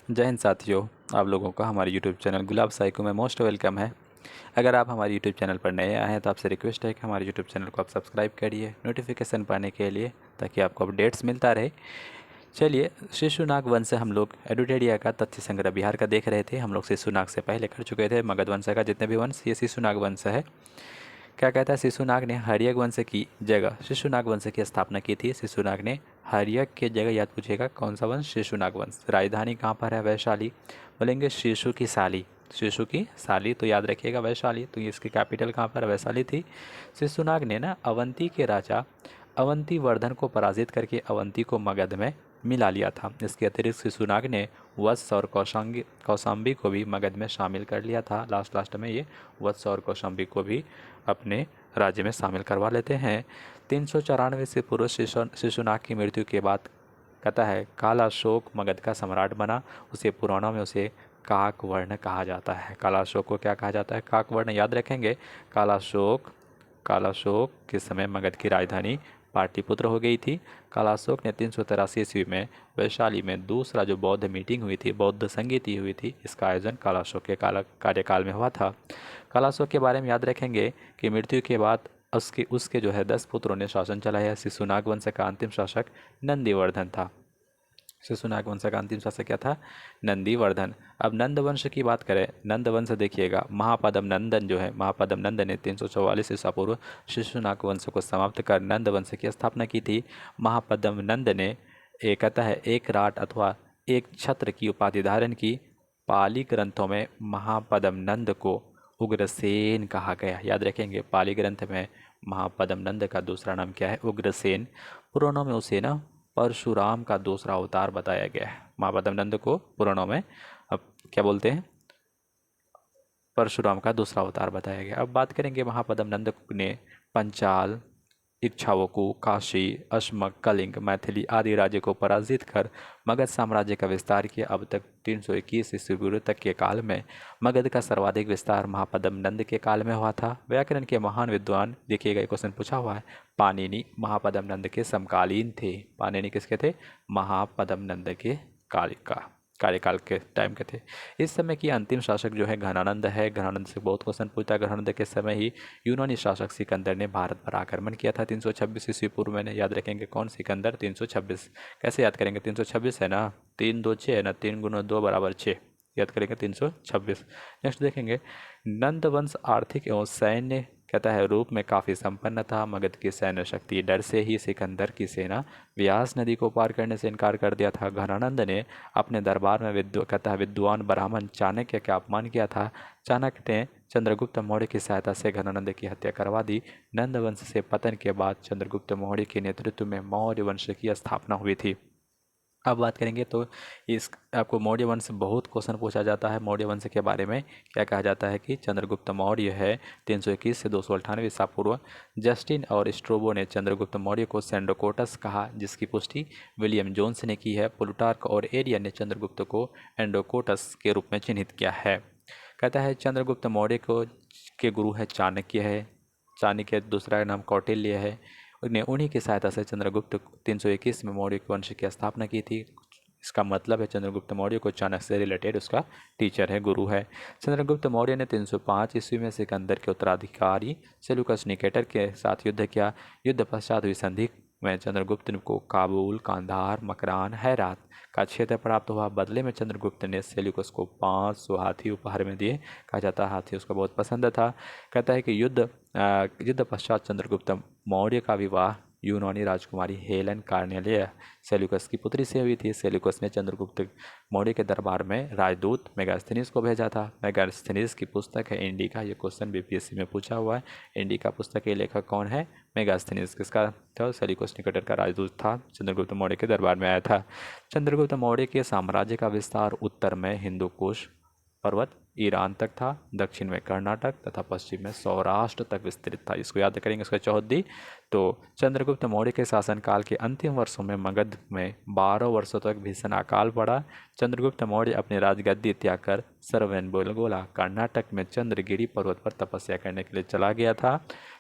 जय हिंद साथियों, आप लोगों का हमारे यूट्यूब चैनल गुलाब साइको में मोस्ट वेलकम है। अगर आप हमारे यूट्यूब चैनल पर नए आए हैं तो आपसे रिक्वेस्ट है कि हमारे यूट्यूब चैनल को आप सब्सक्राइब करिए नोटिफिकेशन पाने के लिए, ताकि आपको अपडेट्स मिलता रहे। चलिए, शिशुनाग वंश से हम लोग एडुटेरिया का तथ्य संग्रह बिहार का देख रहे थे। हम लोग शिशुनाग से पहले कर चुके थे मगध वंश का जितने भी वंश, ये शिशुनाग वंश है। क्या कहता है, शिशुनाग ने हर्यक वंश की जगह शिशुनाग वंश की स्थापना की थी। शिशुनाग ने हर्यक की जगह, याद पूछेगा कौन सा वंश, शिशुनाग वंश। राजधानी कहाँ पर है, वैशाली। बोलेंगे शिशु की साली, शिशु की साली तो याद रखिएगा वैशाली, तो ये इसकी कैपिटल कहाँ पर, वैशाली थी। शिशुनाग ने ना अवंती के राजा अवंती वर्धन को पराजित करके अवंती को मगध में मिला लिया था। इसके अतिरिक्त शिशुनाग ने वत्स और कौशाम्बी को भी मगध में शामिल कर लिया था। लास्ट में ये वत्स और कौशाम्बी को भी अपने राज्य में शामिल करवा लेते हैं। 394 से पूर्व शिशुनाग की मृत्यु के बाद कहता है कालाशोक मगध का सम्राट बना। उसे पुराणों में उसे काकवर्ण कहा जाता है। कालाशोक को क्या कहा जाता है, काकवर्ण। याद रखेंगे, कालाशोक कालाशोक के समय मगध की राजधानी पाटलिपुत्र हो गई थी। कालाशोक ने 383 ईस्वी में वैशाली में दूसरा जो बौद्ध मीटिंग हुई थी, बौद्ध संगीति हुई थी, इसका आयोजन कालाशोक के कार्यकाल में हुआ था। कालाशोक के बारे में याद रखेंगे कि मृत्यु के बाद उसके उसके जो है 10 पुत्रों ने शासन चलाया। शिशुनाग वंश का अंतिम शासक नंदीवर्धन था। शिशुनाग वंश का अंतिम शासक क्या था, नंदीवर्धन। अब नंद वंश की बात करें, नंद वंश देखिएगा, महापद्म नंदन जो है, महापद्म नंदन ने 344 ईसा पूर्व शिशुनाग वंश को समाप्त कर नंद वंश की स्थापना की थी। महापद्म नंद ने कहता है एक राट अथवा एक छत्र की उपाधि धारण की। पाली ग्रंथों में महापद्म नंद को उग्रसेन कहा गया। याद रखेंगे, पाली ग्रंथ में महापद्म नंद का दूसरा नाम क्या है, उग्रसेन। पुराणों में उसे ना परशुराम का दूसरा अवतार बताया गया है। महापद्म नंद को पुराणों में अब क्या बोलते हैं, परशुराम का दूसरा अवतार बताया गया। अब बात करेंगे, महापद्म नंद ने पंचाल, इक्ष्वाकु, काशी, अश्मक, कलिंग, मैथिली आदि राज्य को पराजित कर मगध साम्राज्य का विस्तार किया। अब तक 321 ईस्वी पूर्व तक के काल में मगध का सर्वाधिक विस्तार महापद्म नंद के काल में हुआ था। व्याकरण के महान विद्वान, देखिएगा एक क्वेश्चन पूछा हुआ है, पाणिनि महापद्म नंद के समकालीन थे। पाणिनि किसके थे, महापद्म नंद के कार्यकाल के टाइम के थे। इस समय की अंतिम शासक जो है घनानंद है। घनानंद से बहुत क्वेश्चन पूछता है। घनानंद के समय ही यूनानी शासक सिकंदर ने भारत पर आक्रमण किया था 326 ईस्वी पूर्व में। याद रखेंगे कौन, सिकंदर। 326 कैसे याद करेंगे, 326 है ना, 3 2 6 है ना, 3 गुना 2 बराबर 6, याद करेंगे 326। नेक्स्ट देखेंगे, नंद वंश आर्थिक एवं सैन्य कहता है रूप में काफ़ी संपन्न था। मगध की सैन्य शक्ति डर से ही सिकंदर की सेना व्यास नदी को पार करने से इनकार कर दिया था। घनानंद ने अपने दरबार में कहता है विद्वान ब्राह्मण चाणक्य का अपमान किया था। चाणक्य ने चंद्रगुप्त मौर्य की सहायता से घनानंद की हत्या करवा दी। नंद वंश से पतन के बाद चंद्रगुप्त मौर्य के नेतृत्व में मौर्य वंश की स्थापना हुई थी। अब बात करेंगे तो इस आपको मौर्य वंश बहुत क्वेश्चन पूछा जाता है। मौर्य वंश के बारे में क्या कहा जाता है कि चंद्रगुप्त मौर्य है 321 से 298 ईसा पूर्व। जस्टिन और स्ट्रोबो ने चंद्रगुप्त मौर्य को सेंडोकोटस कहा, जिसकी पुष्टि विलियम जोन्स ने की है। प्लूटार्क और एरियन ने चंद्रगुप्त को एंडोकोटस के रूप में चिन्हित किया है। कहता है चंद्रगुप्त मौर्य को के गुरु है चाणक्य है। चाणक्य दूसरा नाम कौटिल्य है। उन्हें उन्हीं की सहायता से चंद्रगुप्त 321 में मौर्य वंश की स्थापना की थी। इसका मतलब है चंद्रगुप्त मौर्य को चाणक्य से रिलेटेड उसका टीचर है, गुरु है। चंद्रगुप्त मौर्य ने 305 ईस्वी में सिकंदर के उत्तराधिकारी सेल्यूकस निकेटर के साथ युद्ध किया। युद्ध पश्चात हुई संधि में चंद्रगुप्त को काबुल, कांधार, मकरान, हेरात का क्षेत्र प्राप्त हुआ। बदले में चंद्रगुप्त ने सेल्यूकस को 500 हाथी उपहार में दिए। कहा जाता है हाथी उसको बहुत पसंद था। कहता है कि युद्ध पश्चात चंद्रगुप्त मौर्य का विवाह यूनानी राजकुमारी हेलेन कार्नेलिया सेल्यूकस की पुत्री से हुई थी। सेल्यूकस ने चंद्रगुप्त मौर्य के दरबार में राजदूत मेगास्थनीज को भेजा था। मेगास्थनीज की पुस्तक है इंडिका। ये क्वेश्चन बीपीएससी में पूछा हुआ है। इंडिका पुस्तक के लेखक कौन है, मेगास्थनीज। किसका था, सेल्यूकस निकेटर का राजदूत था, चंद्रगुप्त मौर्य के दरबार में आया था। चंद्रगुप्त मौर्य के साम्राज्य का विस्तार उत्तर में हिंदू कुश पर्वत ईरान तक था, दक्षिण में कर्नाटक तथा पश्चिम में सौराष्ट्र तक विस्तृत था। इसको याद करेंगे इसका चौहद्दी। तो चंद्रगुप्त मौर्य के शासनकाल के अंतिम वर्षों में मगध में 12 वर्षों तक भीषण अकाल पड़ा। चंद्रगुप्त मौर्य अपनी राजगद्दी त्याग कर सरवनबेलगोला कर्नाटक में चंद्रगिरी पर्वत पर तपस्या करने के लिए चला गया था।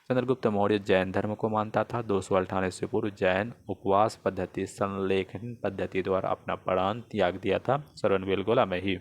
चंद्रगुप्त मौर्य जैन धर्म को मानता था। 298 ईस्वी पूर्व जैन उपवास पद्धति संलेखन पद्धति द्वारा अपना प्राण त्याग दिया था सरवनबेलगोला में ही।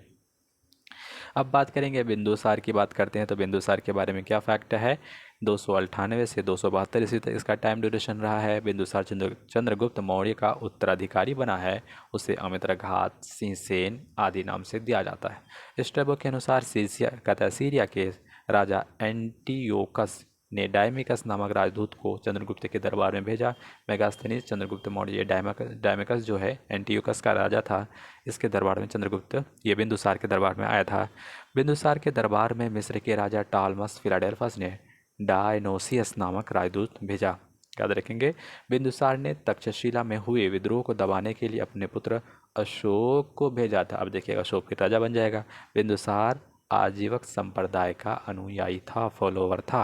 अब बात करेंगे बिंदुसार की। बात करते हैं तो बिंदुसार के बारे में क्या फैक्ट है। 298 से 272 ईस्वी तक इसका टाइम ड्यूरेशन रहा है। बिंदुसार चंद्रगुप्त मौर्य का उत्तराधिकारी बना है। उसे अमित्रघात, सिंहसेन आदि नाम से दिया जाता है। स्ट्रैबो के अनुसार सीरिया के राजा एंटियोकस ने डायमिकस नामक राजदूत को चंद्रगुप्त के दरबार में भेजा। मेगास्थनीज चंद्रगुप्त मौर्य, डायमिकस जो है एंटियोकस का राजा था, इसके दरबार में चंद्रगुप्त ये बिंदुसार के दरबार में आया था। बिंदुसार के दरबार में मिस्र के राजा टालमस फिलाडेल्फस ने डायनोसियस नामक राजदूत भेजा। याद रखेंगे, बिंदुसार ने तक्षशिला में हुए विद्रोह को दबाने के लिए अपने पुत्र अशोक को भेजा था। अब देखिएगा, अशोक फिर राजा बन जाएगा। बिंदुसार आजीवक संप्रदाय का अनुयायी था, फॉलोवर था।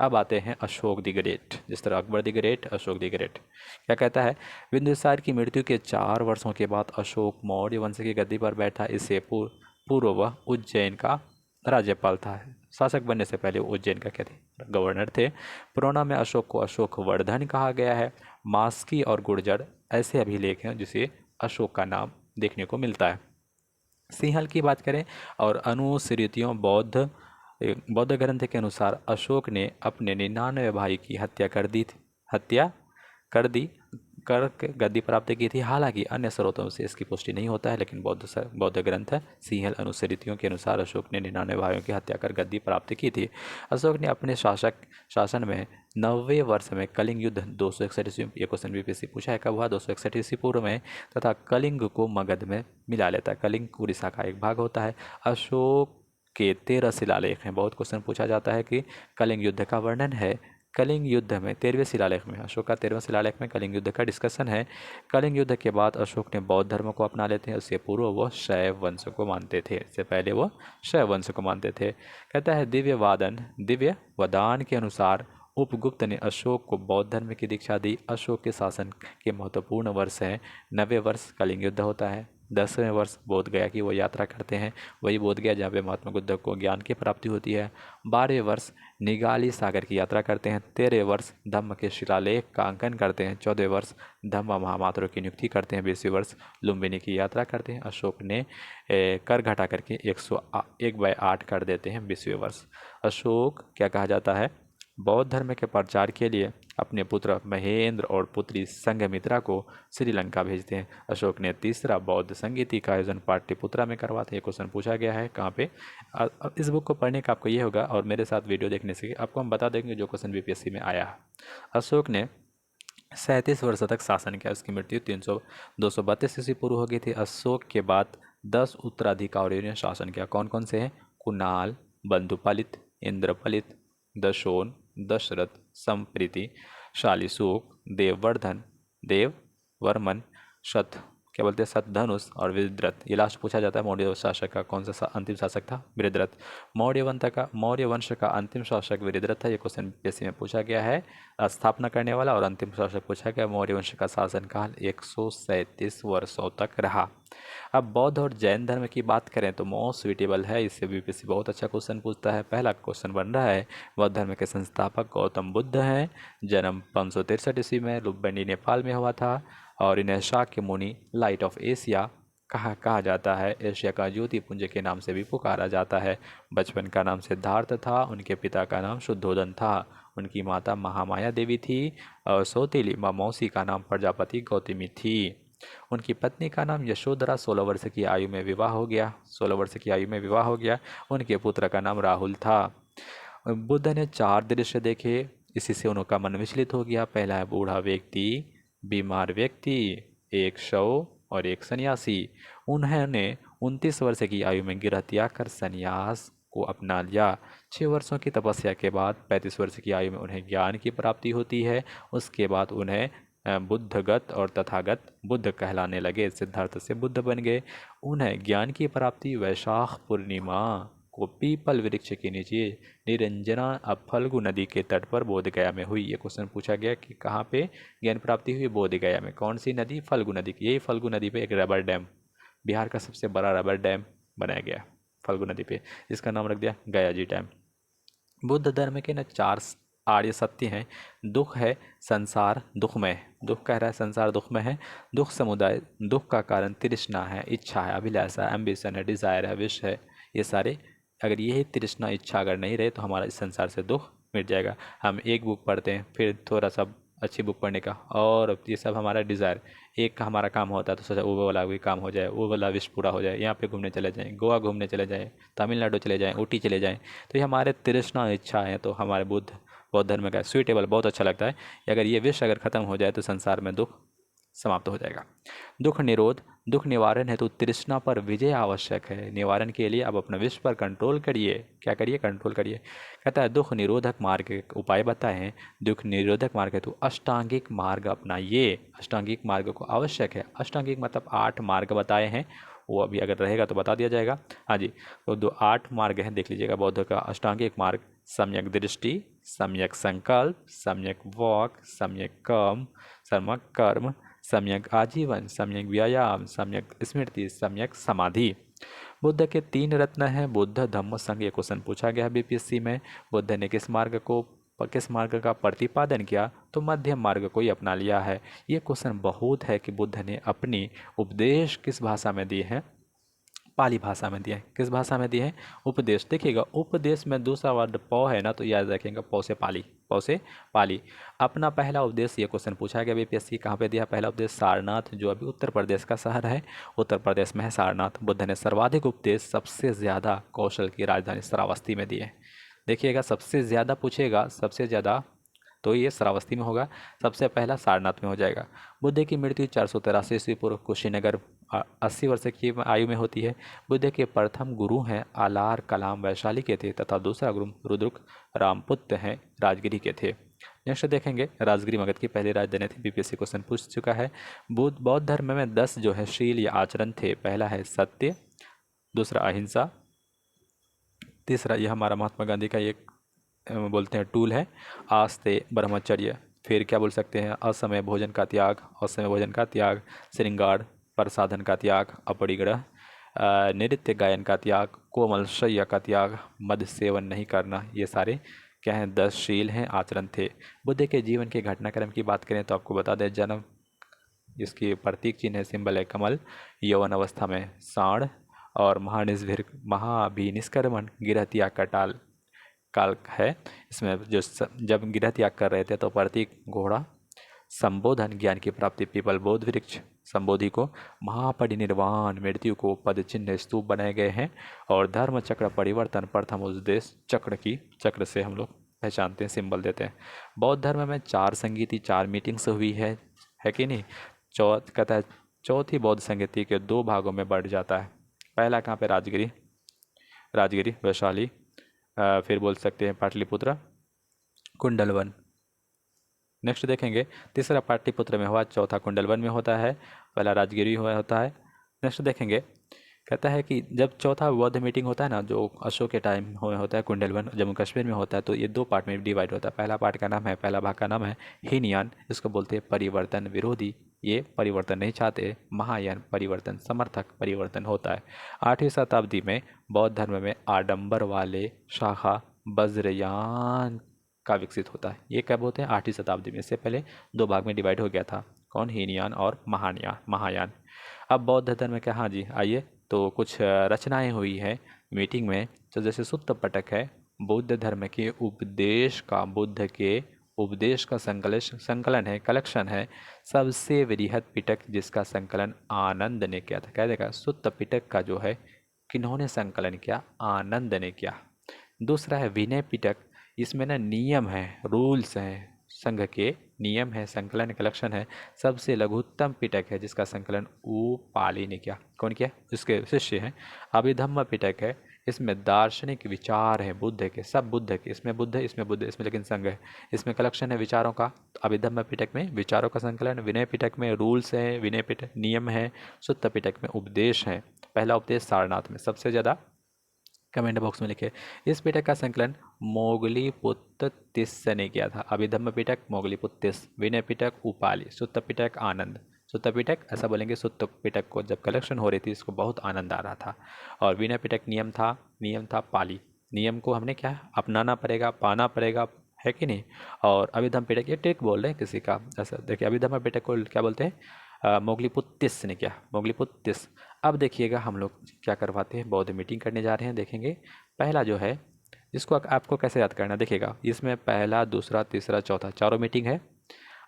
अब आते हैं अशोक द ग्रेट। जिस तरह Akbar the great, Ashok the great क्या कहता है। बिंदुसार की मृत्यु के 4 वर्षों के बाद अशोक मौर्य वंश की गद्दी पर बैठा। इससे पूर्व वह उज्जैन का राज्यपाल था। शासक बनने से पहले उज्जैन का क्या थे, गवर्नर थे। पुराना में अशोक को अशोक वर्धन कहा गया है। मास्की और गुर्जर ऐसे अभिलेख हैं जिसे अशोक का नाम देखने को मिलता है। सिंहल की बात करें और अनुस्मृतियों बौद्ध ग्रंथ के अनुसार अशोक ने अपने 99 भाई की हत्या कर के गद्दी प्राप्त की थी। हालांकि अन्य स्रोतों से इसकी पुष्टि नहीं होता है, लेकिन बौद्ध ग्रंथ सिंहल अनुस्मृतियों के अनुसार अशोक ने 99 भाइयों की हत्या कर गद्दी प्राप्त की थी। अशोक ने अपने शासन में 90वें वर्ष में कलिंग युद्ध 261 ईस्वी, ये क्वेश्चन बीपीएससी पूछा है कब हुआ, 261 ईस्वी पूर्व में, तथा कलिंग को मगध में मिला लेता है। कलिंग उड़ीसा का एक भाग होता है। अशोक के 13 शिलालेख हैं। बहुत क्वेश्चन पूछा जाता है कि कलिंग युद्ध का वर्णन है। कलिंग युद्ध में 13वें शिलालेख में, अशोक का 13वें शिलालेख में कलिंग युद्ध का डिस्कशन है। कलिंग युद्ध के बाद अशोक ने बौद्ध धर्म को अपना लेते हैं। उससे पूर्व वह शैव वंश को मानते थे। इससे पहले वह शैव वंश को मानते थे। कहता है दिव्य वदान के अनुसार उपगुप्त ने अशोक को बौद्ध धर्म की दीक्षा दी। अशोक के शासन के महत्वपूर्ण वर्ष हैं। 90वें वर्ष कलिंग युद्ध होता है। 10वें वर्ष बोध गया की वो यात्रा करते हैं, वही बोध गया जहाँ पे महात्मा बुद्ध को ज्ञान की प्राप्ति होती है। 12वें वर्ष निगाली सागर की यात्रा करते हैं। 13वें वर्ष धम्म के शिलालेख का अंकन करते हैं। 14वें वर्ष धम्म महामात्रों की नियुक्ति करते हैं। 20वें वर्ष लुम्बिनी की यात्रा करते हैं। अशोक ने कर घटा करके 1/8 कर देते हैं 20वें वर्ष। अशोक क्या कहा जाता है, बौद्ध धर्म के प्रचार के लिए अपने पुत्र महेंद्र और पुत्री संघमित्रा को श्रीलंका भेजते हैं। अशोक ने तीसरा बौद्ध संगीति का आयोजन पाटलिपुत्रा में करवाते हैं। क्वेश्चन पूछा गया है कहाँ पे। इस बुक को पढ़ने का आपको ये होगा और मेरे साथ वीडियो देखने से आपको हम बता देंगे जो क्वेश्चन बीपीएससी में आया है। अशोक ने 37 वर्षों तक शासन किया। उसकी मृत्यु 232 ईस्वी पूर्व हो गई थी। अशोक के बाद 10 उत्तराधिकारियों ने शासन किया। कौन कौन से हैं, कुणाल, बंधुपालित, इंद्रपालित, दशोन, दशरथ, संप्रीति, शालीशोक, देववर्धन, देववर्मन, क्या बोलते हैं, शतधनुष और विद्रथ। ये लास्ट पूछा जाता है मौर्य शासक का कौन सा अंतिम शासक था, विद्रथ। मौर्य वंश का अंतिम शासक विद्रथ था। ये क्वेश्चन बीपीएससी में पूछा गया है। स्थापना करने वाला और अंतिम शासक पूछा गया। मौर्य वंश का शासनकाल 137 वर्षों तक रहा। अब बौद्ध और जैन धर्म की बात करें तो मोस्ट सुइटेबल है, इससे बीपीएससी बहुत अच्छा क्वेश्चन पूछता है। पहला क्वेश्चन बन रहा है, बौद्ध धर्म के संस्थापक गौतम बुद्ध हैं। जन्म 563 ईस्वी में लुम्बिनी नेपाल में हुआ था और इन्हें शाक्य मुनि, लाइट ऑफ एशिया कहा जाता है। एशिया का ज्योति पुंज के नाम से भी पुकारा जाता है। बचपन का नाम सिद्धार्थ था। उनके पिता का नाम शुद्धोदन था। उनकी माता महामाया देवी थी और सौतेली मौसी का नाम प्रजापति गौतमी थी। उनकी पत्नी का नाम यशोधरा 16 वर्ष की आयु में विवाह हो गया। उनके पुत्र का नाम राहुल था। बुद्ध ने 4 दृश्य देखे, इसी से उनका मन विचलित हो गया। पहला है बूढ़ा व्यक्ति, बीमार व्यक्ति, एक शव और एक सन्यासी। उन्होंने 29 वर्ष की आयु में गिरह त्याग कर संन्यास को अपना लिया। 6 वर्षों की तपस्या के बाद 35 वर्ष की आयु में उन्हें ज्ञान की प्राप्ति होती है। उसके बाद उन्हें बुद्धगत और तथागत बुद्ध कहलाने लगे। सिद्धार्थ से बुद्ध बन गए। उन्हें ज्ञान की प्राप्ति वैशाख पूर्णिमा को पीपल वृक्ष के नीचे निरंजना अब फल्गु नदी के तट पर बोधगया में हुई। ये क्वेश्चन पूछा गया कि कहाँ पे ज्ञान प्राप्ति हुई, बोधगया में। कौन सी नदी, फल्गु नदी की। यही फल्गु नदी पे एक रबर डैम, बिहार का सबसे बड़ा रबर डैम बनाया गया फल्गु नदी पे, जिसका नाम रख दिया गया जी डैम। बुद्ध धर्म के न 4 आर्य सत्य हैं। दुख है संसार दुखमय, दुख कह रहा है संसार दुखमय है। दुख समुदाय, दुख का कारण तृष्णा है, इच्छा है, अभिलाषा, एम्बिशन है, डिजायर है, विश है। ये सारे अगर यही तृष्णा इच्छा अगर नहीं रहे तो हमारा इस संसार से दुख मिट जाएगा। हम एक बुक पढ़ते हैं, फिर थोड़ा सा अच्छी बुक पढ़ने का, और ये सब हमारा डिज़ायर। एक का हमारा काम होता है तो सोचा वो वाला भी काम हो जाए, वो वाला विश पूरा हो जाए, यहाँ पे घूमने चले जाएं, गोवा घूमने चले जाएं, तमिलनाडु चले जाएं, ऊटी चले जाएं। तो ये हमारे तृष्णा इच्छा है, तो हमारे बौद्ध धर्म का स्वीटेबल, बहुत अच्छा लगता है। अगर ये विश अगर खत्म हो जाए तो संसार में दुख समाप्त हो जाएगा। दुख निरोध, दुख निवारण है तो तृष्णा पर विजय आवश्यक है। निवारण के लिए अब अपना विष पर कंट्रोल करिए। क्या करिए, कंट्रोल करिए। कहता है दुख निरोधक मार्ग के उपाय बताए हैं। दुख निरोधक मार्ग है तो अष्टांगिक मार्ग अपनाइए। अष्टांगिक मार्ग को आवश्यक है। अष्टांगिक मतलब 8 मार्ग बताए हैं, वो अभी अगर रहेगा तो बता दिया जाएगा। हाँ जी, तो 8 मार्ग हैं, देख लीजिएगा बौद्ध का अष्टांगिक मार्ग। सम्यक दृष्टि, सम्यक संकल्प, सम्यक वाक, सम्यक कर्म, सम्यक कर्म, सम्यक आजीवन, सम्यक व्यायाम, सम्यक स्मृति, सम्यक समाधि। बुद्ध के 3 रत्न हैं, बुद्ध धम्म संघ। ये क्वेश्चन पूछा गया बीपीएससी में। बुद्ध ने किस मार्ग का प्रतिपादन किया, तो मध्यम मार्ग को ही अपना लिया है। ये क्वेश्चन बहुत है कि बुद्ध ने अपनी उपदेश किस भाषा में दिए हैं, पाली भाषा में दिया है। किस भाषा में दिया है, उपदेश। देखिएगा उपदेश में दूसरा वर्ड पौ है ना, तो याद रखेंगे पौ से पाली, पौ से पाली। अपना पहला उपदेश, ये क्वेश्चन पूछा गया बीपीएससी, कहाँ पे दिया पहला उपदेश, सारनाथ, जो अभी उत्तर प्रदेश का शहर है, उत्तर प्रदेश में है सारनाथ। बुद्ध ने सर्वाधिक उपदेश सबसे ज़्यादा कौशल की राजधानी श्रावस्ती में दिए। देखिएगा सबसे ज़्यादा पूछेगा, सबसे ज़्यादा तो ये श्रावस्ती में होगा, सबसे पहला सारनाथ में हो जाएगा। बुद्ध की मृत्यु 483 ईस्वी पूर्व कुशीनगर 80 वर्ष की आयु में होती है। बुद्ध के प्रथम गुरु हैं आलार कलाम वैशाली के थे, तथा दूसरा गुरु रुद्रुक रामपुत्र हैं, राजगिरी के थे। नेक्स्ट देखेंगे, राजगिरी मगध की पहली राजधानी थी। बीपीएससी क्वेश्चन पूछ चुका है। बौद्ध धर्म में 10 जो है शील या आचरण थे। पहला है सत्य, दूसरा अहिंसा, तीसरा यह हमारा महात्मा गांधी का एक बोलते हैं टूल है, आस्ते ब्रह्मचर्य। फिर क्या बोल सकते हैं, असमय भोजन का त्याग, असमय भोजन का त्याग, श्रृंगार प्रसाधन का त्याग, अपरिग्रह, नृत्य गायन का त्याग, कोमल शय्या का त्याग, मद सेवन नहीं करना। ये सारे क्या हैं, 10 शील हैं, आचरण थे। बुद्ध के जीवन के घटनाक्रम की बात करें तो आपको बता दें, जन्म, इसकी प्रतीक चिन्ह है, सिंबल है कमल, यौवन अवस्था में सांड, और महाभिनिष्क्रमण गिरह त्याग का काल है। इसमें जो जब गिरह त्याग कर रहे थे तो प्रतीक घोड़ा, संबोधन ज्ञान की प्राप्ति पीपल बोध वृक्ष, संबोधि को महापरिनिर्वाण, मृत्यु को पद चिन्ह स्तूप बनाए गए हैं। और धर्म चक्र परिवर्तन प्रथम उपदेश चक्र से हम लोग पहचानते हैं, सिंबल देते हैं। बौद्ध धर्म में 4 संगीति, 4 मीटिंग्स हुई है कि नहीं। कहता है चौथी बौद्ध संगीति के 2 भागों में बढ़ जाता है। पहला कहाँ पे, राजगिरी वैशाली, फिर बोल सकते हैं पाटलिपुत्र, कुंडलवन। नेक्स्ट देखेंगे, तीसरा पाटलिपुत्र में हुआ, चौथा कुंडलवन में होता है, पहला राजगिरी हुआ होता है। नेक्स्ट देखेंगे, कहता है कि जब चौथा बौद्ध मीटिंग होता है ना, जो अशोक के टाइम होता है, कुंडलवन जम्मू कश्मीर में होता है, तो ये 2 पार्ट में डिवाइड होता है। पहला पार्ट का नाम है, पहला भाग का नाम है हीनयान, इसको बोलते हैं परिवर्तन विरोधी, ये परिवर्तन नहीं चाहते। महायान परिवर्तन समर्थक, परिवर्तन होता है। 8वीं शताब्दी में बौद्ध धर्म में आडंबर वाले शाखा वज्रयान का विकसित होता है। ये कब होते हैं, 8वीं शताब्दी में। इससे पहले 2 भाग में डिवाइड हो गया था, कौन, हीनयान और महायान। अब बौद्ध धर्म के, हाँ जी आइए, तो कुछ रचनाएं हुई है मीटिंग में। तो जैसे सुत्त पिटक है, बौद्ध धर्म के उपदेश का, बुद्ध के उपदेश का संकलन है, कलेक्शन है। सबसे वृहद पिटक जिसका संकलन आनंद ने किया था। कह देगा सुत्त पिटक का जो है किन्होंने संकलन किया, आनंद ने किया। दूसरा है विनय पिटक, इसमें ना नियम है, रूल्स हैं, संघ के नियम है, संकलन कलेक्शन है। सबसे लघुत्तम पिटक है जिसका संकलन पाली ने किया। कौन किया, उसके शिष्य हैं। अभिधम्म पिटक है, इसमें दार्शनिक विचार है बुद्ध के, सब बुद्ध के, इसमें बुद्ध इसमें लेकिन संघ है। इसमें कलेक्शन है विचारों का। तो अभिधम्म पिटक में विचारों का संकलन, विनय पिटक में रूल्स है, विनय पिटक नियम है, सुत्त पिटक में उपदेश है। पहला उपदेश सारनाथ में सबसे ज़्यादा कमेंट बॉक्स में लिखे। इस पिटक का संकलन मोगलीपुत्र तिस्स ने किया था। अभिधम्म पिटक मोगलीपुत्र तिस्स, विनय पिटक उपाली, सुत्त पिटक आनंद। सुत्त पिटक ऐसा बोलेंगे, सुत्त पिटक को जब कलेक्शन हो रही थी इसको बहुत आनंद आ रहा था। और विनय पिटक नियम था पाली। नियम को हमने क्या अपनाना पड़ेगा, पाना पड़ेगा, है कि नहीं। और अभिधम्म पिटक ये ट्रिक बोल रहे हैं किसी का, ऐसा देखिए अभिधम्म पिटक को क्या बोलते हैं, मोगलीपुत्र तिस्स ने किया, मोगलीपुत्र तिस्स। अब देखिएगा हम लोग क्या करवाते हैं, बौद्ध मीटिंग करने जा रहे हैं। देखेंगे पहला जो है इसको आपको कैसे याद करना है। देखिएगा इसमें पहला, दूसरा, तीसरा, चौथा चारों मीटिंग है।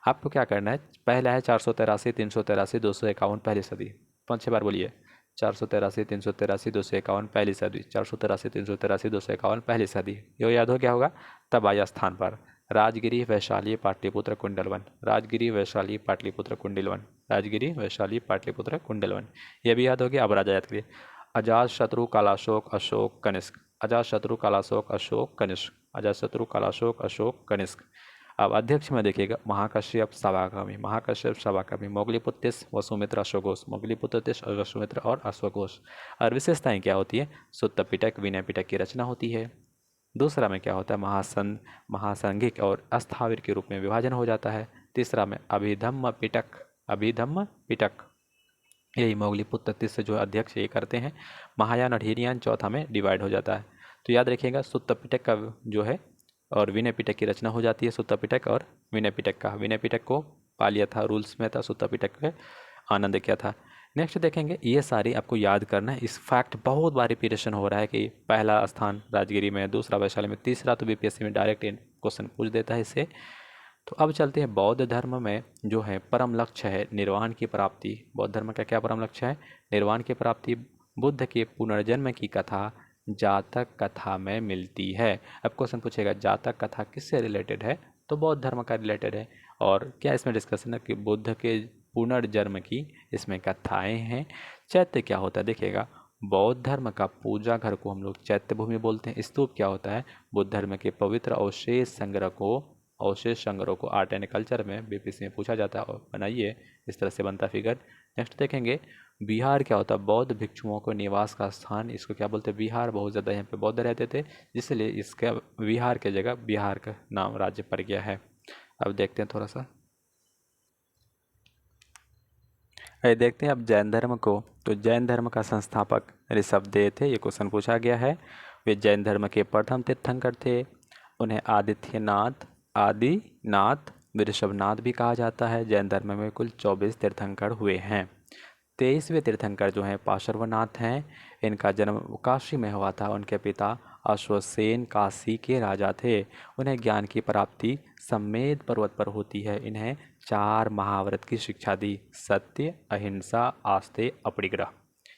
आपको क्या करना है, पहला है 483, 383, 251 पहली सदी। 5-6 बार बोलिए, 483, 383, 251 पहली सदी, 483, 383, 251 पहली सदी। ये याद हो गया होगा। तब आया स्थान पर राजगिरी, वैशाली, पाटलिपुत्र, कुंडलवन। राजगिरी, वैशाली, पाटलिपुत्र, कुंडलवन। राजगिरी, वैशाली, पाटलिपुत्र, कुंडलवन। ये भी याद हो गया। अब राजा याद करिए, अजात शत्रु, कालाशोक, अशोक, कनिष्क। अजात शत्रु, कालाशोक, अशोक, कनिष्क। अजात शत्रु, कालाशोक, अशोक, कनिष्क। अब अध्यक्ष में देखिएगा, महाकश्यप, सवाकामी। महाकश्यप, सवाकामी। मोगलीपुत्र तिस्स, वसुमित्र, अश्वघोष। मोगलीपुत्र तिस्स, वसुमित्र और अश्वघोष। और विशेषताएं क्या होती है, सुत्त पिटक, विनय पिटक की रचना होती है। दूसरा में क्या होता है, महासंघिक और अस्थाविर के रूप में विभाजन हो जाता है। तीसरा में अभिधम्म पिटक, अभिधम्म पिटक, यही मोगलीपुत्र तिस्स जो अध्यक्ष ये करते हैं। महायान और हीनयान चौथा में डिवाइड हो जाता है। तो याद रखिएगा सुत्त पिटक का जो है और विनय पिटक की रचना हो जाती है। सुत्त पिटक और विनय पिटक का, विनय पिटक को पा लिया था, रूल्स में था, सुत्त पिटक के आनंद किया था। नेक्स्ट देखेंगे, ये सारी आपको याद करना है। इस फैक्ट बहुत बार रिपीटेशन हो रहा है कि पहला स्थान राजगिरी में, दूसरा वैशाली में, तीसरा तो बीपीएससी में डायरेक्ट क्वेश्चन पूछ देता है इससे। तो अब चलते हैं बौद्ध धर्म में जो है परम लक्ष्य है निर्वाण की प्राप्ति। बौद्ध धर्म का क्या परम लक्ष्य है, निर्वाण की प्राप्ति। बुद्ध के पुनर्जन्म की कथा जातक कथा में मिलती है। अब क्वेश्चन पूछेगा जातक कथा किससे रिलेटेड है, तो बौद्ध धर्म का रिलेटेड है। और क्या इसमें डिस्कशन है कि बुद्ध के पुनर्जन्म की इसमें कथाएं हैं। चैत्य क्या होता है, देखिएगा बौद्ध धर्म का पूजा घर को हम लोग चैत्य भूमि बोलते हैं। स्तूप क्या होता है, बुद्ध धर्म के पवित्र अवशेष संग्रह को आर्ट एंड कल्चर में बीपीएससी में पूछा जाता है। और बनाइए, इस तरह से बनता फिगर। नेक्स्ट देखेंगे बिहार क्या होता है, बौद्ध भिक्षुओं को निवास का स्थान, इसको क्या बोलते हैं, बिहार। बहुत ज़्यादा यहाँ पे बौद्ध रहते थे, इसलिए इसका बिहार के जगह बिहार का नाम राज्य पड़ गया है। अब देखते हैं थोड़ा सा, अरे देखते हैं अब जैन धर्म को। तो जैन धर्म का संस्थापक ऋषभदेव थे, ये क्वेश्चन पूछा गया है। वे जैन धर्म के प्रथम तीर्थंकर थे। उन्हें आदिनाथ ऋषभनाथ भी कहा जाता है। जैन धर्म में कुल 24 तीर्थंकर हुए हैं। 23वें तीर्थंकर जो हैं पार्श्वनाथ हैं। इनका जन्म काशी में हुआ था। उनके पिता अश्वसेन काशी के राजा थे। उन्हें ज्ञान की प्राप्ति सम्मेद पर्वत पर होती है। इन्हें 4 महाव्रत की शिक्षा दी, सत्य, अहिंसा, आस्ते, अपरिग्रह।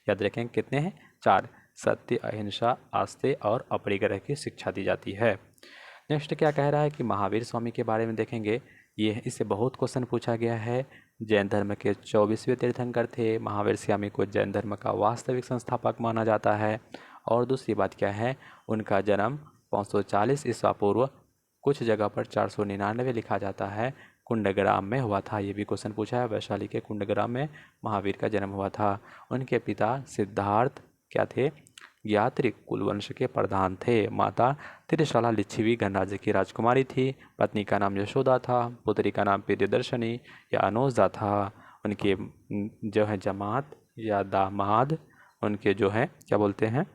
याद रखें कितने हैं, 4। सत्य, अहिंसा, आस्ते और अपरिग्रह की शिक्षा दी जाती है। नेक्स्ट क्या कह रहा है कि महावीर स्वामी के बारे में देखेंगे। ये इससे बहुत क्वेश्चन पूछा गया है। जैन धर्म के 24वें तीर्थंकर थे। महावीर स्वामी को जैन धर्म का वास्तविक संस्थापक माना जाता है। और दूसरी बात क्या है, उनका जन्म 540 ईसा पूर्व, कुछ जगह पर 499 लिखा जाता है, कुंडग्राम में हुआ था। ये भी क्वेश्चन पूछा है। वैशाली के कुंडग्राम में महावीर का जन्म हुआ था। उनके पिता सिद्धार्थ क्या थे, यात्री कुलवंश के प्रधान थे। माता त्रिशला लिच्छवी गणराज्य की राजकुमारी थी। पत्नी का नाम यशोदा था। पुत्री का नाम प्रियदर्शनी या अनोजा था। उनके जो है जमात या दामाद, उनके जो है क्या बोलते हैं,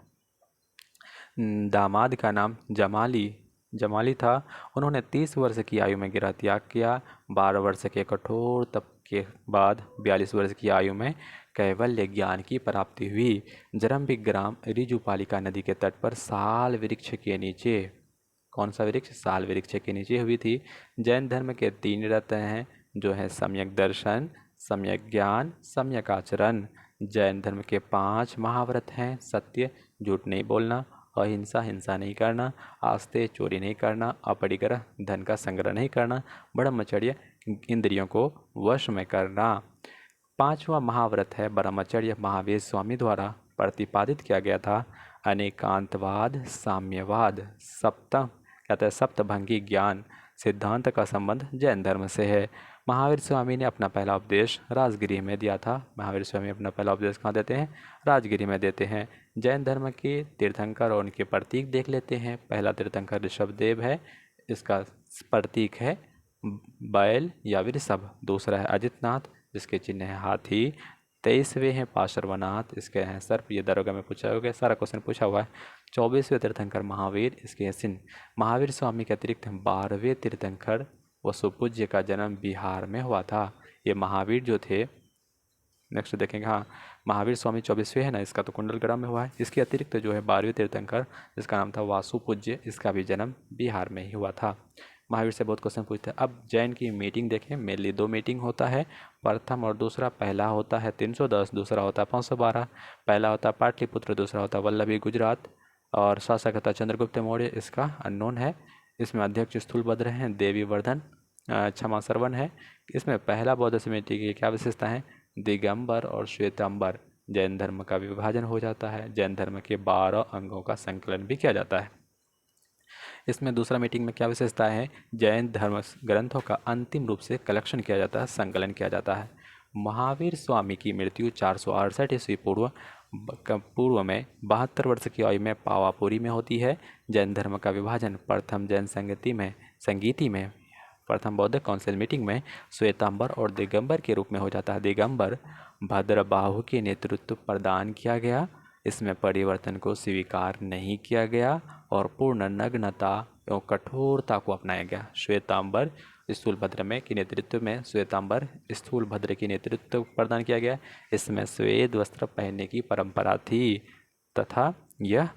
दामाद का नाम जमाली था। उन्होंने 30 वर्ष की आयु में गृह त्याग किया। 12 वर्ष के कठोर तप के बाद 42 वर्ष की आयु में कैवल्य ज्ञान की प्राप्ति हुई। जरम्बिक ग्राम रिजुपालिका नदी के तट पर साल वृक्ष के नीचे, कौन सा वृक्ष, साल वृक्ष के नीचे हुई थी। जैन धर्म के 3 रत्न हैं जो है सम्यक दर्शन, सम्यक ज्ञान, सम्यक आचरण। जैन धर्म के 5 महाव्रत हैं, सत्य, झूठ नहीं बोलना, अहिंसा, हिंसा नहीं करना, आस्ते, चोरी नहीं करना, अपरिग्रह, धन का संग्रह नहीं करना, ब्रह्मचर्य, इंद्रियों को वश में करना। 5वां महाव्रत है ब्रह्मचर्य, महावीर स्वामी द्वारा प्रतिपादित किया गया था। अनेकांतवाद, साम्यवाद, सप्तभंगी ज्ञान सिद्धांत का संबंध जैन धर्म से है। महावीर स्वामी ने अपना पहला उपदेश राजगिरी में दिया था। महावीर स्वामी अपना पहला उपदेश कहाँ देते हैं? राजगिरी में देते हैं। जैन धर्म के तीर्थंकर और उनके प्रतीक देख लेते हैं। पहला तीर्थंकर ऋषभदेव है, इसका प्रतीक है बैल या वृषभ। दूसरा है अजितनाथ, जिसके चिन्ह है हाथी। 23वें हैं पार्श्वनाथ, इसके हैं सर्प। ये दरोगा में पूछा होगा, सारा क्वेश्चन पूछा हुआ है। 24वें तीर्थंकर महावीर, इसके हैं सिंह। महावीर स्वामी के अतिरिक्त 12वें तीर्थंकर वसुपूज्य का जन्म बिहार में हुआ था। ये महावीर जो थे, नेक्स्ट देखेंगे। हाँ, महावीर स्वामी 24वें है ना, इसका तो कुंडलगढ़ में हुआ है। इसके अतिरिक्त जो है 12वें तीर्थंकर, जिसका नाम था वासुपूज्य, इसका भी जन्म बिहार में ही हुआ था। महावीर से बहुत क्वेश्चन पूछते हैं। अब जैन की मीटिंग देखें, मेनली 2 मीटिंग होता है, प्रथम और दूसरा। पहला होता है 310, दूसरा होता है 512। पहला होता है पाटलिपुत्र, दूसरा होता है वल्लभी गुजरात, और शासक होता चिंद्रगुप्त मौर्य, इसका अननोन है। इसमें अध्यक्ष स्थूलभद्र हैं, देवी वर्धन क्षमा सरवन है। इसमें पहला बौद्ध समिति की क्या विशेषता है? दिगंबर और श्वेतांबर। जैन धर्म का विभाजन हो जाता है। जैन धर्म के 12 अंगों का संकलन भी किया जाता है। इसमें दूसरा मीटिंग में क्या विशेषता है? जैन धर्म ग्रंथों का अंतिम रूप से कलेक्शन किया जाता है, संकलन किया जाता है। महावीर स्वामी की मृत्यु 468 ईस्वी पूर्व में 72 वर्ष की आयु में पावापुरी में होती है। जैन धर्म का विभाजन प्रथम जैन संगीति में प्रथम बौद्ध काउंसिल मीटिंग में श्वेतांबर और दिगंबर के रूप में हो जाता है। दिगंबर भद्रबाहु के नेतृत्व प्रदान किया गया। इसमें परिवर्तन को स्वीकार नहीं किया गया और पूर्ण नग्नता एवं कठोरता को अपनाया गया। श्वेतांबर स्थूलभद्र में के नेतृत्व में श्वेतांबर स्थूलभद्र की नेतृत्व प्रदान किया गया। इसमें श्वेत वस्त्र पहनने की परंपरा थी तथा यह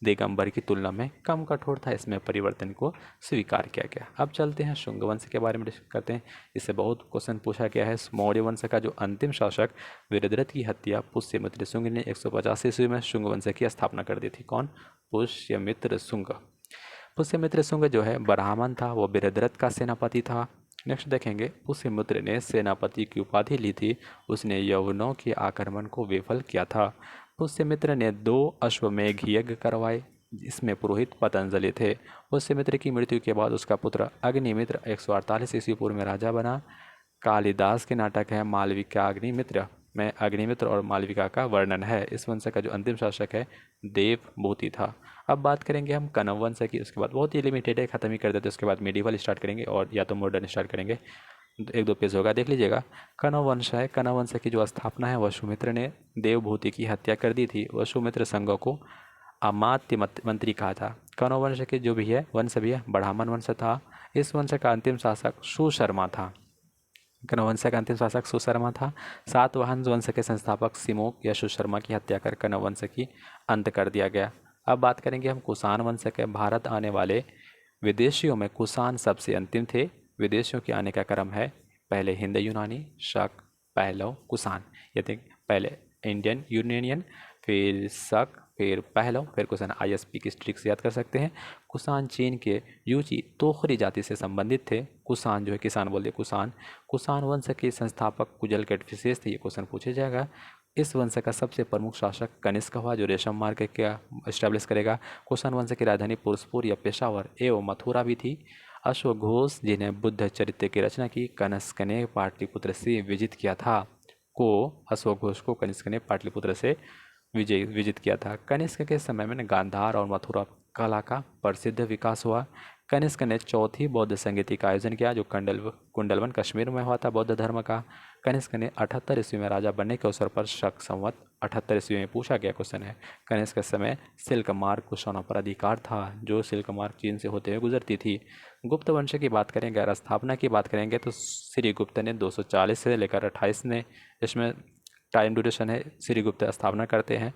दिगंबर की तुलना में कम कठोर था। इसमें परिवर्तन को स्वीकार किया गया। अब चलते हैं शुंग वंश के बारे में डिस्कस करते हैं। इससे बहुत क्वेश्चन पूछा गया है। मौर्य वंश का जो अंतिम शासक वीरद्रथ की हत्या पुष्यमित्र शुंग ने 150 ईस्वी में शुंग वंश की स्थापना कर दी थी। कौन? पुष्यमित्र शुंग। पुष्यमित्र शुंग जो है ब्राह्मण था, वो वीरद्रथ का सेनापति था। नेक्स्ट देखेंगे, पुष्यमित्र ने सेनापति की उपाधि ली थी। उसने यवनों के आक्रमण को विफल किया था। पुष्यमित्र ने 2 अश्वमेघ यज्ञ करवाए, इसमें पुरोहित पतंजलि थे। पुष्यमित्र की मृत्यु के बाद उसका पुत्र अग्निमित्र 148 ईस्वी पूर्व में राजा बना। कालिदास के नाटक है मालविका अग्निमित्र में अग्निमित्र और मालविका का वर्णन है। इस वंश का जो अंतिम शासक है देवभूति था। अब बात करेंगे हम कण्व वंश की। उसके बाद बहुत ही लिमिटेड है, खत्म ही कर देते हैं। उसके बाद मिडिवल स्टार्ट करेंगे और या तो मॉडर्न स्टार्ट करेंगे। 1-2 पेज होगा, देख लीजिएगा। कण्व वंश है। कण्व वंश की जो स्थापना है वसुमित्र ने देवभूति की हत्या कर दी थी। वसुमित्र संघ को अमात्य मंत्री कहा था। कण्व वंश के जो भी है वंश भी है ब्राह्मण वंश था। इस वंश का अंतिम शासक सुशर्मा था। कण्व वंश का अंतिम शासक सुशर्मा था। सातवाहन वंश के संस्थापक सिमोक या सुशर्मा की हत्या कर कण्व वंश की अंत कर दिया गया। अब बात करेंगे हम कुषाण वंश के। भारत आने वाले विदेशियों में कुषाण सबसे अंतिम थे। विदेशियों के आने का क्रम है पहले हिंद यूनानी, शक, पहलव, कुषाण। यदि पहले इंडियन यूरेनियन, फिर शक, फिर पहलव, फिर कुषाण। ISP की ट्रिक से याद कर सकते हैं। कुषाण चीन के यूची तोखरी जाति से संबंधित थे। कुषाण जो है, किसान बोलिए कुषाण। कुषाण वंश के संस्थापक कुजल के विशेष थे। ये क्वेश्चन पूछा जाएगा। इस वंश का सबसे प्रमुख शासक कनिष्क हुआ, जो रेशम मार्ग क्या इस्टेब्लिश करेगा। कुषाण वंश की राजधानी पुरुषपुर या पेशावर एवं मथुरा भी थी। अश्वघोष जिन्हें बुद्ध चरित्र की रचना की कनिष्क ने पाटलिपुत्र से विजित किया था। अश्वघोष को कनिष्क ने पाटलिपुत्र से विजित किया था। कनिष्क के समय में गांधार और मथुरा कला का प्रसिद्ध विकास हुआ। कनिष्क ने चौथी बौद्ध संगीति का आयोजन किया, जो कुंडलवन कश्मीर में हुआ था बौद्ध धर्म का। कनिष्क ने 78 ईस्वी में राजा बनने के अवसर पर शक संवत 78 ईस्वी में पूछा गया क्वेश्चन है। कनिष्क के समय सिल्क मार्ग कुषाणों पर अधिकार था, जो सिल्क मार्ग चीन से होते हुए गुजरती थी। गुप्त वंश की बात करेंगे, अगर स्थापना की बात करेंगे तो श्री गुप्त ने 240 से लेकर 28 ने, इसमें टाइम ड्यूरेशन है। श्रीगुप्त स्थापना करते हैं।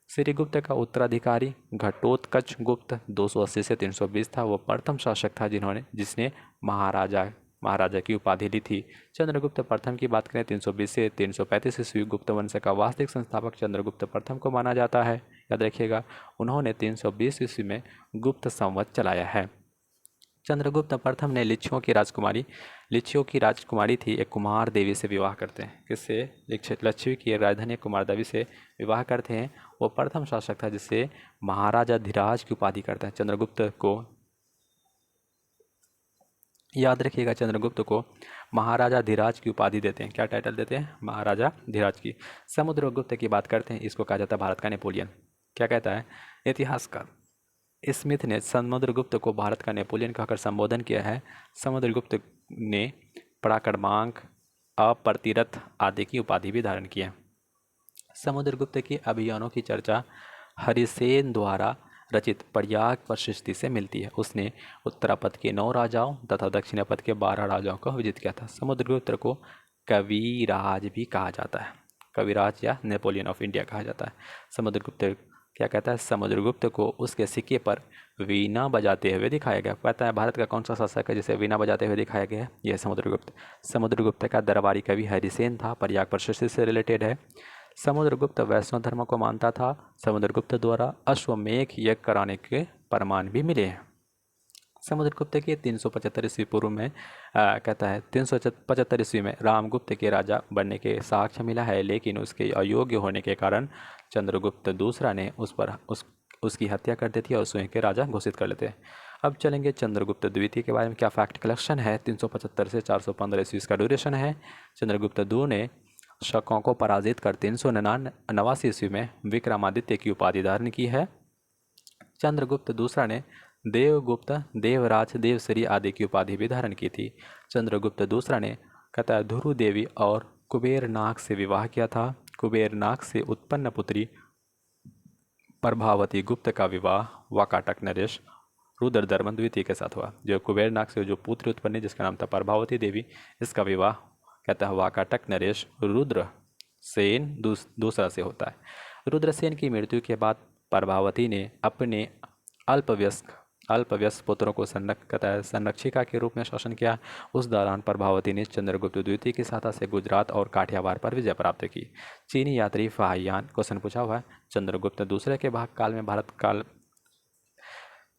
श्रीगुप्त का उत्तराधिकारी घटोत्कच गुप्त 280 से 320 था। वो प्रथम शासक था जिसने महाराजा की उपाधि ली थी। चंद्रगुप्त प्रथम की बात करें 320 से 335 ईस्वी। गुप्त वंश का वास्तविक संस्थापक चंद्रगुप्त प्रथम को माना जाता है, याद रखिएगा। उन्होंने 320 ईस्वी में गुप्त संवत चलाया है। चंद्रगुप्त प्रथम ने लिच्छियों की राजकुमारी थी एक कुमार देवी से विवाह करते हैं। किससे? लिच्छवी की राजधानी कुमार देवी से विवाह करते हैं। वो प्रथम शासक था जिससे महाराजा धीराज की उपाधि करते हैं। चंद्रगुप्त को याद रखिएगा चंद्रगुप्त को महाराजा धीराज की उपाधि देते हैं। क्या टाइटल देते हैं? महाराजा धीराज की। समुद्रगुप्त की बात करते हैं, इसको कहा जाता है भारत का नेपोलियन। क्या कहता है इतिहासकार स्मिथ ने समुद्रगुप्त को भारत का नेपोलियन कहकर संबोधन किया है। समुद्रगुप्त ने पराक्रमांक, अप्रतिरथ आदि की उपाधि भी धारण की है। समुद्रगुप्त के अभियानों की चर्चा हरिसेन द्वारा रचित प्रयाग प्रशस्ति से मिलती है। उसने उत्तरापथ के 9 राजाओं तथा दक्षिणापथ के 12 राजाओं को विजित किया था। समुद्रगुप्त को कविराज भी कहा जाता है। कविराज या नेपोलियन ऑफ इंडिया कहा जाता है। समुद्रगुप्त क्या कहता है? समुद्रगुप्त को उसके सिक्के पर वीणा बजाते हुए दिखाया गया। पता है भारत का कौन सा शासक है जिसे वीणा बजाते हुए दिखाया गया है? यह समुद्रगुप्त। समुद्रगुप्त का दरबारी कवि हरिसेन था, प्रयाग प्रशस्ति से रिलेटेड है। समुद्रगुप्त वैष्णव धर्म को मानता था। समुद्रगुप्त द्वारा अश्वमेध यज्ञ कराने के प्रमाण भी मिले हैं। समुद्रगुप्त के 375 ईस्वी पूर्व में कहता है 375 ईस्वी में रामगुप्त के राजा बनने के साक्ष्य मिला है, लेकिन उसके अयोग्य होने के कारण चंद्रगुप्त दूसरा ने उसकी हत्या कर देती है और स्वयं के राजा घोषित कर लेते हैं। अब चलेंगे चंद्रगुप्त द्वितीय के बारे में। क्या फैक्ट कलेक्शन है? 375 से 415 ईस्वी इसका ड्यूरेशन है। चंद्रगुप्त दो ने शकों को पराजित कर 389 ईस्वी में विक्रमादित्य की उपाधि धारण की है। चंद्रगुप्त दूसरा ने देवगुप्त, देवराज, देवश्री आदि की उपाधि भी धारण की थी। चंद्रगुप्त दूसरा ने कथा ध्रुव देवी और कुबेरनाग से विवाह किया था। कुबेरनाग से उत्पन्न पुत्री प्रभावती गुप्त का विवाह वाकाटक नरेश रुद्रधर्मन द्वितीय के साथ हुआ। जो कुबेरनाग से जो पुत्री उत्पन्न है जिसका नाम था प्रभावती देवी, इसका विवाह कहता है वाकाटक नरेश रुद्रसेन दूसरा से होता है। रुद्रसेन की मृत्यु के बाद प्रभावती ने अपने अल्पवयस्क पुत्रों को संरक्षिका के रूप में शासन किया। उस दौरान प्रभावती ने चंद्रगुप्त द्वितीय की सहायता से गुजरात और काठियावाड़ पर विजय प्राप्त की। चीनी यात्री फाहियान, क्वेश्चन पूछा हुआ है, चंद्रगुप्त दूसरे के भाग काल में भारत काल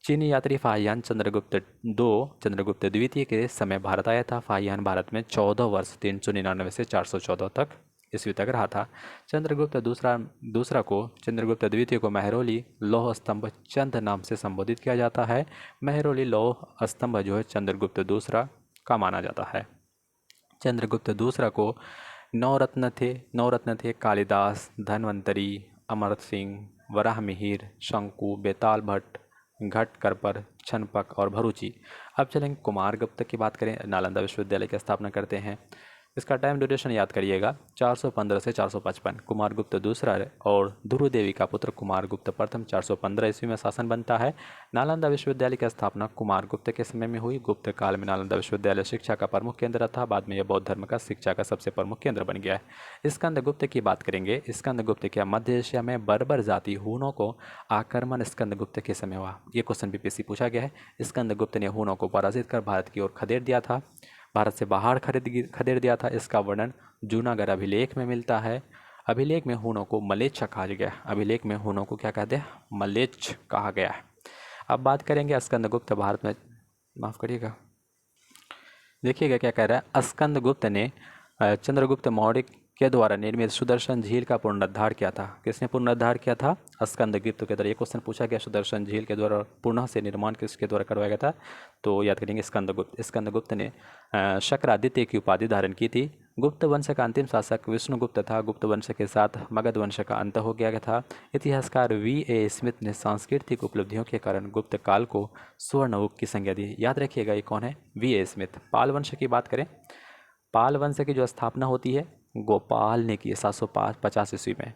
चीनी यात्री फाहियान चंद्रगुप्त द्वितीय के समय भारत आया था। फाहियान भारत में 14 वर्ष 399 से 414 तक ईस्वी तक रहा था। चंद्रगुप्त दूसरा को चंद्रगुप्त द्वितीय को मेहरौली लौह स्तंभ चंद नाम से संबोधित किया जाता है। मेहरौली लौह स्तंभ जो है चंद्रगुप्त दूसरा का माना जाता है। चंद्रगुप्त दूसरा को नौ रत्न थे कालिदास, धन्वंतरी, अमर सिंह, वराहमिहिर, शंकु, बेताल भट्ट, घटकरपर, छनपक और भरूची। अब चलेंगे कुमारगुप्त की बात करें। नालंदा विश्वविद्यालय की स्थापना करते हैं। इसका टाइम ड्यूरेशन याद करिएगा 415 से 455। कुमारगुप्त दूसरा और ध्रुव देवी का पुत्र कुमारगुप्त प्रथम 415 ईस्वी में शासन बनता है। नालंदा विश्वविद्यालय की स्थापना कुमारगुप्त के समय में हुई। गुप्त काल में नालंदा विश्वविद्यालय शिक्षा का प्रमुख केंद्र था। बाद में यह बौद्ध धर्म का शिक्षा का सबसे प्रमुख केंद्र बन गया है। स्कंदगुप्त की बात करेंगे। स्कंदगुप्त के मध्य एशिया में बर्बर जाति हूनों को आक्रमण स्कंदगुप्त के समय हुआ। ये क्वेश्चन बीपीएससी पूछा गया है। स्कंदगुप्त ने हूनों को पराजित कर भारत की ओर खदेड़ दिया था, भारत से बाहर खदेड़ दिया था। इसका वर्णन जूनागढ़ अभिलेख में मिलता है। अभिलेख में हूनों को मलेच्छ कहा गया। अभिलेख में हूनों को क्या कहते हैं? मलेच्छ कहा गया है। अब बात करेंगे स्कंदगुप्त भारत में, माफ करिएगा, देखिएगा क्या कह रहा है। स्कंदगुप्त ने चंद्रगुप्त मौर्य के द्वारा निर्मित सुदर्शन झील का पुनरुद्धार किया था। किसने पुनरुद्धार किया था? स्कंदगुप्त के द्वारा। ये क्वेश्चन पूछा गया, सुदर्शन झील के द्वारा पुनः से निर्माण किसके द्वारा करवाया गया था? तो याद करेंगे स्कंदगुप्त। स्कंदगुप्त ने शक्रादित्य की उपाधि धारण की थी। गुप्त वंश का अंतिम शासक विष्णुगुप्त था। गुप्त वंश के साथ मगध वंश का अंत हो गया था। इतिहासकार V.A. स्मिथ ने सांस्कृतिक उपलब्धियों के कारण गुप्त काल को स्वर्ण युग की संज्ञा दी। याद रखिएगा ये कौन है? V.A. स्मिथ। पाल वंश की बात करें, पाल वंश की जो स्थापना होती है गोपाल ने की 750 ईस्वी में।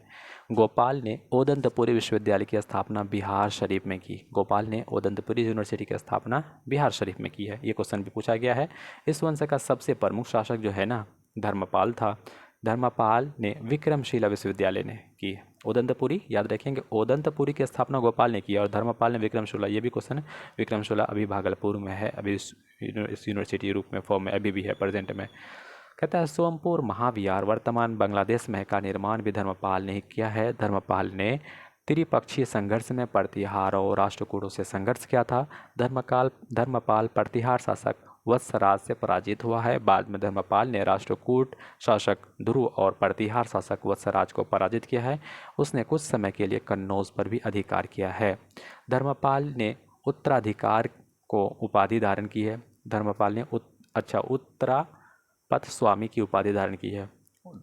गोपाल ने ओदंतपुरी विश्वविद्यालय की स्थापना बिहार शरीफ में की। गोपाल ने ओदंतपुरी यूनिवर्सिटी की स्थापना बिहार शरीफ में की है। ये क्वेश्चन भी पूछा गया है। इस वंश का सबसे प्रमुख शासक जो है ना धर्मपाल था। धर्मपाल ने विक्रमशिला विश्वविद्यालय ने की। ओदंतपुरी याद रखेंगे, ओदंतपुरी की स्थापना गोपाल ने की और धर्मपाल ने विक्रमशिला। ये भी क्वेश्चन है। विक्रमशिला अभी भागलपुर में है, अभी इस यूनिवर्सिटी रूप में फॉर्म में अभी भी है प्रेजेंट में। कहता है सोमपुर महाविहार वर्तमान बांग्लादेश में का निर्माण भी धर्मपाल ने ही किया है। धर्मपाल ने त्रिपक्षीय संघर्ष में प्रतिहार और राष्ट्रकूटों से संघर्ष किया था। धर्मपाल प्रतिहार शासक वत्सराज से पराजित हुआ है। बाद में धर्मपाल ने राष्ट्रकूट शासक ध्रुव और प्रतिहार शासक वत्सराज को पराजित किया है। उसने कुछ समय के लिए कन्नौज पर भी अधिकार किया है। धर्मपाल ने उत्तराधिकार को उपाधि धारण की है। धर्मपाल ने उत्तरापथ स्वामी की उपाधि धारण की है।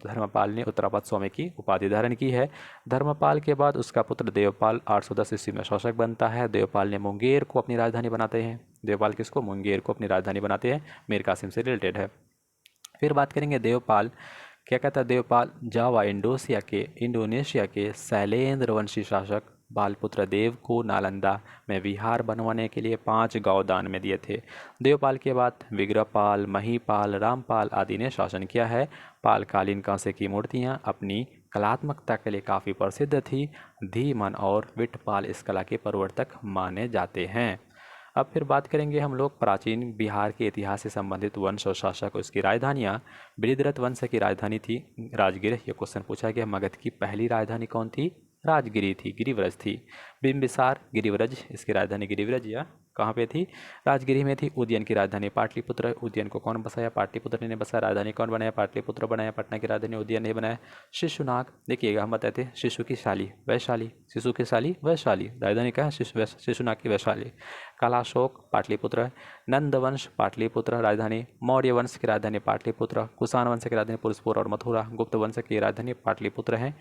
धर्मपाल ने उत्तरापथ स्वामी की उपाधि धारण की है। धर्मपाल के बाद उसका पुत्र देवपाल 810 ईस्वी में शासक बनता है। देवपाल ने मुंगेर को अपनी राजधानी बनाते हैं। देवपाल किसको? मुंगेर को अपनी राजधानी बनाते हैं। मीर कासिम से रिलेटेड है। फिर बात करेंगे देवपाल क्या कहता है। देवपाल जावा इंडोनेशिया के शैलेंद्र वंशी शासक बालपुत्र देव को नालंदा में विहार बनवाने के लिए 5 गांव दान में दिए थे। देवपाल के बाद विग्रहपाल, महीपाल, रामपाल आदि ने शासन किया है। पालकालीन कांसे की मूर्तियां अपनी कलात्मकता के लिए काफ़ी प्रसिद्ध थी। धीमन और विठपाल इस कला के प्रवर्तक माने जाते हैं। अब फिर बात करेंगे हम लोग प्राचीन बिहार के इतिहास से संबंधित वंश और शासक और इसकी राजधानियाँ। बृहद्रथ वंश की राजधानी थी राजगिर। ये क्वेश्चन पूछा गया। मगध की पहली राजधानी कौन थी? राजगिरी थी, गिरिव्रज थी। बिंबिसार गिरिव्रज, इसकी राजधानी गिरिव्रज या कहाँ पे थी? राजगिरी में थी। उदयन की राजधानी पाटलिपुत्र। उदयन को कौन बसाया? पाटलिपुत्र ने बसाया। राजधानी कौन बनाया? पाटलिपुत्र बनाया। पटना की राजधानी उदयन ने बनाया। शिशुनाग, देखिएगा हम बताते हैं, शिशु की शाली वैशाली, शिशु की शाली वैशाली, राजधानी क्या है? शिशुनाग की वैशाली। कालाशोक पाटलिपुत्र। नंदवंश पाटलिपुत्र राजधानी। मौर्य वंश की राजधानी पाटलिपुत्र। कुषाण वंश की राजधानी पुरुषपुर और मथुरा। गुप्त वंश की राजधानी पाटलिपुत्र है।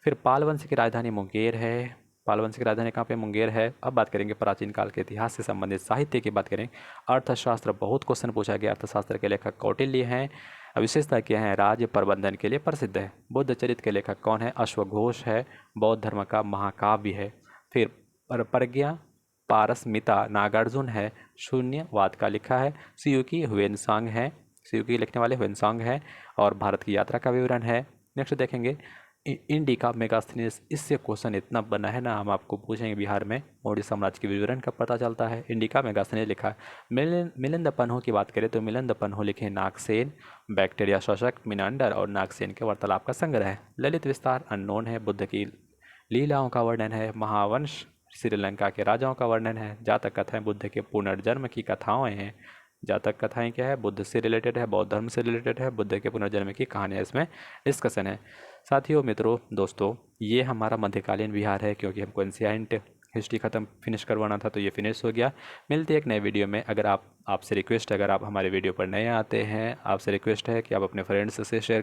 फिर पाल वंश की राजधानी मुंगेर है। पाल वंश की राजधानी कहाँ पे? मुंगेर है। अब बात करेंगे प्राचीन काल के इतिहास से संबंधित साहित्य की बात करें। अर्थशास्त्र, बहुत क्वेश्चन पूछा गया। अर्थशास्त्र के लेखक कौटिल्य हैं। विशेषता क्या है? राज्य प्रबंधन के लिए प्रसिद्ध है। बुद्ध चरित्र के लेखक कौन है? अश्वघोष है। बौद्ध धर्म का महाकाव्य है। फिर प्रज्ञा पारसमिता नागार्जुन है। शून्यवाद का लिखा है सियुकी ह्वेनसांग है। सियुकी लिखने वाले ह्वेनसांग है। और भारत की यात्रा का विवरण है। नेक्स्ट देखेंगे इंडिका मेगास्थनीज। इससे क्वेश्चन इतना बना है ना, हम आपको पूछेंगे बिहार में मौर्य साम्राज्य के विवरण का पता चलता है। इंडिका मेगास्थनीज लिखा है। मिलिंद पन्हो की बात करें तो मिलिंद पन्हो लिखे नागसेन, बैक्टीरिया शासक मिनांडर और नागसेन के वार्तालाप का संग्रह है। ललित विस्तार अननोन है। बुद्ध की लीलाओं का वर्णन है। महावंश श्रीलंका के राजाओं का वर्णन है। जातक कथाएं बुद्ध के पुनर्जन्म की कथाएं हैं। जातक कथाएं क्या है? बुद्ध से रिलेटेड है, बौद्ध धर्म से रिलेटेड है, बुद्ध के पुनर्जन्म की कहानियाँ इसमें डिस्कशन है। साथियों, मित्रों, दोस्तों, ये हमारा मध्यकालीन बिहार है, क्योंकि हमको एंशिएंट हिस्ट्री ख़त्म फिनिश करवाना था तो ये फिनिश हो गया। मिलते हैं एक नए वीडियो में। अगर आपसे रिक्वेस्ट है, अगर आप हमारे वीडियो पर नए आते हैं, आपसे रिक्वेस्ट है कि आप अपने फ्रेंड्स से शेयर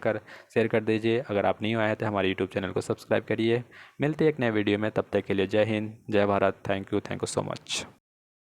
कर दीजिए। अगर आप नहीं आए तो हमारे यूट्यूब चैनल को सब्सक्राइब करिए। मिलते हैं एक नए वीडियो में। तब तक के लिए जय हिंद, जय Bharat. Thank you so much.